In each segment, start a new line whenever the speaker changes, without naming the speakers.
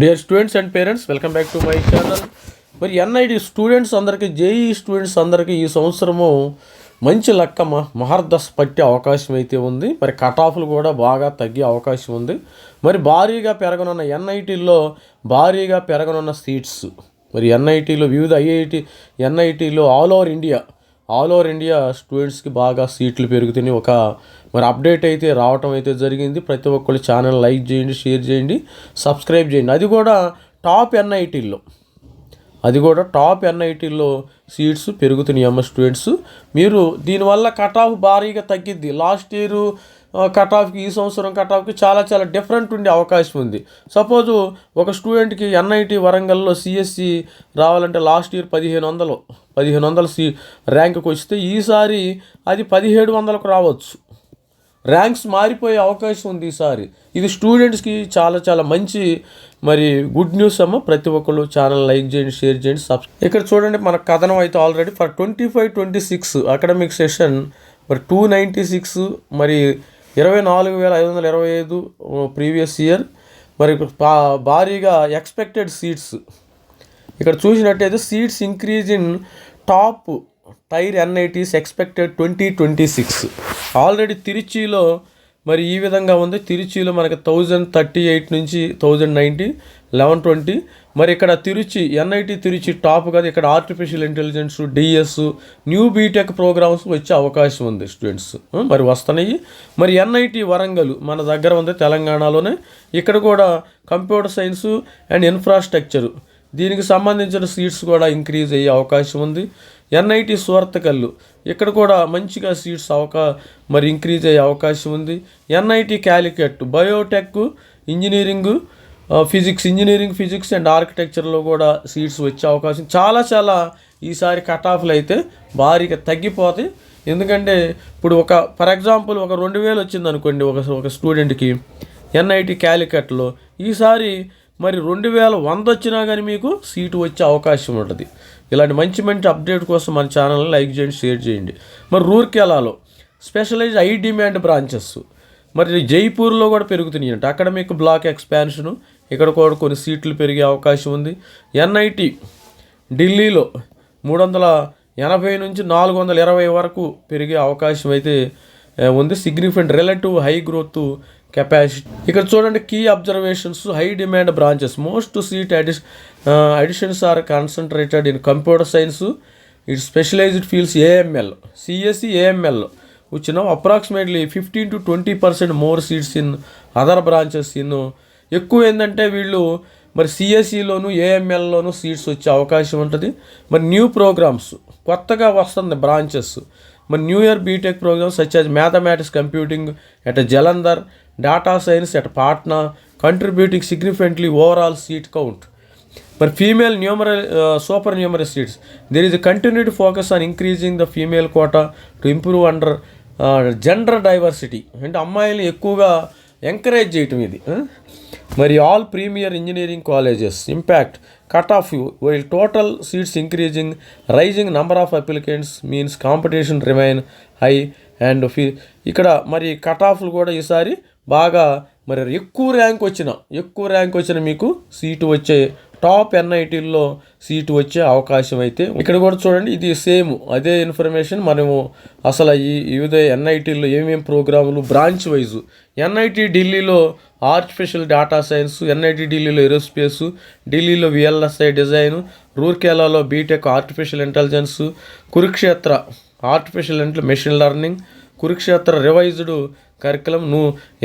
Dear students and parents, welcome back to my channel. మరి NIT students అందరికీ, JEE students అందరికీ ఈ సంవత్సరము మంచి లెక్క మహర్దశ పట్టే అవకాశం అయితే ఉంది. మరి కట్ ఆఫ్లు కూడా బాగా తగ్గే అవకాశం ఉంది. మరి భారీగా పెరగనున్న ఎన్ఐటీల్లో భారీగా పెరగనున్న సీట్స్, మరి ఎన్ఐటీలో వివిధ ఎన్ఐటీలో ఆల్ ఓవర్ ఇండియా స్టూడెంట్స్కి బాగా సీట్లు పెరుగుతున్నాయి. మరి అప్డేట్ అయితే రావటం అయితే జరిగింది. ప్రతి ఒక్కళ్ళు ఛానల్ లైక్ చేయండి, షేర్ చేయండి, సబ్స్క్రైబ్ చేయండి. అది కూడా టాప్ ఎన్ఐటీల్లో సీట్స్ పెరుగుతున్నాయి అమ్మ స్టూడెంట్స్. మీరు దీనివల్ల కట్ ఆఫ్ భారీగా తగ్గిద్ది. లాస్ట్ ఇయర్ కట్ ఆఫ్కి ఈ సంవత్సరం కట్ ఆఫ్కి చాలా చాలా డిఫరెంట్ ఉండే అవకాశం ఉంది. సపోజు ఒక స్టూడెంట్కి ఎన్ఐటి వరంగల్లో సిఎస్సి రావాలంటే లాస్ట్ ఇయర్ 1500 ర్యాంకుకి వస్తే ఈసారి అది 1700కు రావచ్చు. ర్యాంక్స్ మారిపోయే అవకాశం ఉంది ఈసారి. ఇది స్టూడెంట్స్కి చాలా చాలా మంచి మరి గుడ్ న్యూస్ అమ్మ. ప్రతి ఒక్కళ్ళు ఛానల్ లైక్ చేయండి, షేర్ చేయండి, ఇక్కడ చూడండి మన కథనం అయితే ఆల్రెడీ ఫర్ 25-26 అకాడమిక్ సెషన్ మరి 296 మరి 24,525 ప్రీవియస్ ఇయర్. మరి భారీగా ఎక్స్పెక్టెడ్ సీట్స్ ఇక్కడ చూసినట్టయితే seats increase in top tier NITs expected 2026. Already తిరుచిలో మరి ఈ విధంగా ఉంది. తిరుచిలో మనకి 1038 నుంచి 1090, 1120. మరి ఇక్కడ ఎన్ఐటి తిరుచి టాప్ కదా. ఇక్కడ artificial intelligence, DS, new BTech programmes వచ్చే అవకాశం ఉంది స్టూడెంట్స్. మరి వస్తున్నాయి. మరి ఎన్ఐటి వరంగల్ మన దగ్గర ఉంది తెలంగాణలోనే. ఇక్కడ కూడా కంప్యూటర్ సైన్స్ అండ్ ఇన్ఫ్రాస్ట్రక్చర్ దీనికి సంబంధించిన సీట్స్ కూడా ఇంక్రీజ్ అయ్యే అవకాశం ఉంది. ఎన్ఐటి సూరత్కల్ ఇక్కడ కూడా మంచిగా సీట్స్ మరి ఇంక్రీజ్ అయ్యే అవకాశం ఉంది. NIT Calicut Biotech, engineering physics and ఆర్కిటెక్చర్లో కూడా సీట్స్ వచ్చే అవకాశం చాలా ఈసారి కట్ ఆఫ్లు అయితే భారీగా తగ్గిపోతాయి. ఎందుకంటే ఇప్పుడు ఫర్ ఎగ్జాంపుల్ 2000 వచ్చింది అనుకోండి ఒక స్టూడెంట్కి ఎన్ఐటి క్యాలికట్లో, ఈసారి మరి 2100 వచ్చినా కానీ మీకు సీటు వచ్చే అవకాశం ఉంటుంది. ఇలాంటి మంచి అప్డేట్ కోసం మన ఛానల్ని లైక్ చేయండి, షేర్ చేయండి. మరి రూర్కెలాలో స్పెషలైజ్ హై డిమాండ్ బ్రాంచెస్ మరి జైపూర్లో కూడా పెరుగుతున్నాయి అంట. అక్కడ మీకు బ్లాక్ ఎక్స్పాన్షను, ఇక్కడ కూడా కొన్ని సీట్లు పెరిగే అవకాశం ఉంది. ఎన్ఐటి ఢిల్లీలో 380 నుంచి 420 వరకు పెరిగే అవకాశం అయితే ఉంది. Significant relative high growth capacity. ఇక్కడ చూడండి key observations, high demand branches, most seat additions are concentrated in computer science, IT specialised fields AML, CSC AML which now approximately 15 to 20% more seats in other branches ఎక్కువ ఏంటంటే వీళ్ళు మరి సిఎస్సిలోను ఏఎంఎల్లోను seats వచ్చే అవకాశం ఉంటుంది. మరి న్యూ ప్రోగ్రామ్స్ కొత్తగా వస్తుంది బ్రాంచెస్. మరి new year BTech programmes such as mathematics computing at Jalandhar, data science at Patna, contributing significantly overall seat count. మరి female super numerous seats, there is continued focus on increasing the female quota to improve under gender diversity. అంటే అమ్మాయిలు ఎక్కువగా encourage చేయటం ఇది. మరి all premier engineering colleges impact cut off while total seats increasing, rising number of applicants means competition remain high and ఇక్కడ మరి cut ఆఫ్లు కూడా ఈసారి బాగా మరి ఎక్కువ ర్యాంక్ వచ్చిన మీకు సీటు వచ్చే టాప్ ఎన్ఐటీల్లో సీటు వచ్చే అవకాశం అయితే ఇక్కడ కూడా చూడండి. ఇది సేమ్ అదే ఇన్ఫర్మేషన్ మనము అసలు ఈ వివిధ ఎన్ఐటీల్లో ఏమేమి ప్రోగ్రాములు బ్రాంచ్ వైజు. ఎన్ఐటి ఢిల్లీలో ఆర్టిఫిషియల్ డేటా సైన్స్, ఎన్ఐటి ఢిల్లీలో ఏరోస్పేస్, ఢిల్లీలో విఎల్ఎస్ఐ డిజైన్, రూర్కెలాలో BTech artificial intelligence, Kurukshetra artificial machine learning, Kurukshetra revised curriculum,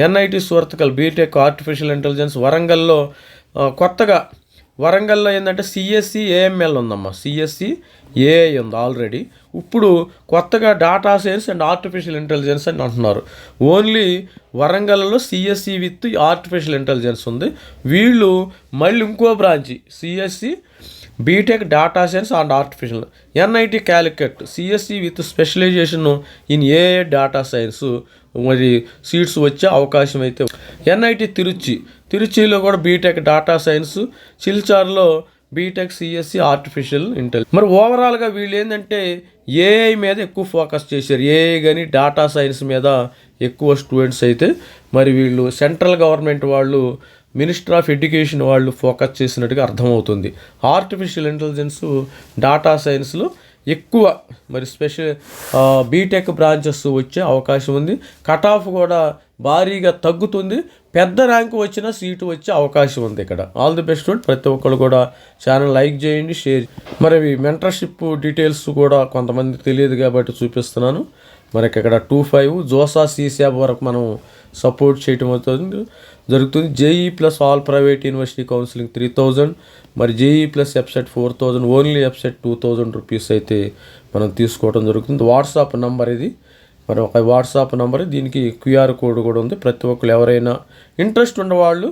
NIT Surathkal BTech artificial intelligence, వరంగల్లో ఏంటంటే సిఎస్సి ఏఎంఎల్ ఉందమ్మా, సిఎస్సి ఏఐ ఉంది ఆల్రెడీ. ఇప్పుడు కొత్తగా data science and artificial intelligence అని అంటున్నారు. ఓన్లీ వరంగల్లో సిఎస్సి విత్ ఆర్టిఫిషియల్ ఇంటెలిజెన్స్ ఉంది. వీళ్ళు మళ్ళీ ఇంకో బ్రాంచి CSE BTech data science and artificial, NIT Calicut CSE with specialisation in AI data science మరి సీట్స్ వచ్చే అవకాశం అయితే. ఎన్ఐటి తిరుచిలో కూడా బీటెక్ డేటా సైన్స్, సిల్చార్లో బీటెక్ సిఎస్సి ఆర్టిఫిషియల్ ఇంటెలిజెన్స్. మరి ఓవరాల్గా వీళ్ళు ఏంటంటే ఏఐ మీద ఎక్కువ ఫోకస్ చేశారు. ఏఐ కానీ డేటా సైన్స్ మీద ఎక్కువ స్టూడెంట్స్ అయితే మరి వీళ్ళు సెంట్రల్ గవర్నమెంట్ వాళ్ళు మినిస్టర్ ఆఫ్ ఎడ్యుకేషన్ వాళ్ళు ఫోకస్ చేసినట్టుగా అర్థమవుతుంది. ఆర్టిఫిషియల్ ఇంటెలిజెన్స్, డాటా సైన్స్లో ఎక్కువ మరి బీటెక్ బ్రాంచెస్ వచ్చే అవకాశం ఉంది. కట్ ఆఫ్ కూడా భారీగా తగ్గుతుంది. పెద్ద ర్యాంకు వచ్చినా సీటు వచ్చే అవకాశం ఉంది. ఇక్కడ ఆల్ ది బెస్ట్. ప్రతి ఒక్కరు కూడా ఛానల్ లైక్ చేయండి, షేర్. మరి మెంటర్షిప్ డీటెయిల్స్ కూడా కొంతమంది తెలియదు కాబట్టి చూపిస్తున్నాను. మనకి ఇక్కడ 2.5 జోసా సీసాబ్ వరకు మనం సపోర్ట్ చేయటం జరుగుతుంది. JEE plus all private university counselling 3000, మరి జేఈ ప్లస్ ఎఫ్సెట్ 4000, ఓన్లీ ఎఫ్సెట్ 2000 రూపీస్ అయితే మనం తీసుకోవడం జరుగుతుంది. వాట్సాప్ నంబర్ ఇది, మరి ఒక వాట్సాప్ నంబర్, దీనికి క్యూఆర్ కోడ్ కూడా ఉంది. ప్రతి ఒక్కరు ఎవరైనా ఇంట్రెస్ట్ ఉన్నవాళ్ళు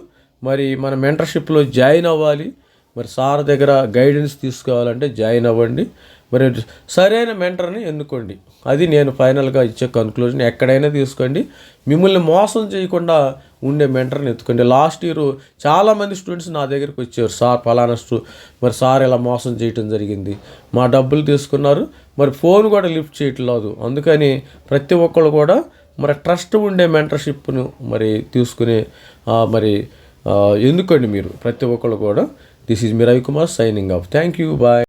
మరి మన మెంటర్షిప్లో జాయిన్ అవ్వాలి, మరి సార్ దగ్గర గైడెన్స్ తీసుకోవాలంటే జాయిన్ అవ్వండి. మరి సరైన మెంటర్ని ఎన్నుకోండి. అది నేను ఫైనల్గా ఇచ్చే కన్క్లూజన్. ఎక్కడైనా తీసుకోండి, మిమ్మల్ని మోసం చేయకుండా ఉండే మెంటర్ని ఎత్తుకోండి. లాస్ట్ ఇయర్ చాలామంది స్టూడెంట్స్ నా దగ్గరికి వచ్చారు, సార్ ఫలానా మరి సార్ ఇలా మోసం చేయటం జరిగింది, మా డబ్బులు తీసుకున్నారు, మరి ఫోన్ కూడా లిఫ్ట్ చేయట్లేదు. అందుకని ప్రతి ఒక్కళ్ళు కూడా మరి ట్రస్ట్ ఉండే మెంటర్షిప్ను మరి తీసుకునే మరి ఎందుకండి మీరు ప్రతి ఒక్కళ్ళు కూడా. This is me Ravikumar signing off. Thank you, bye.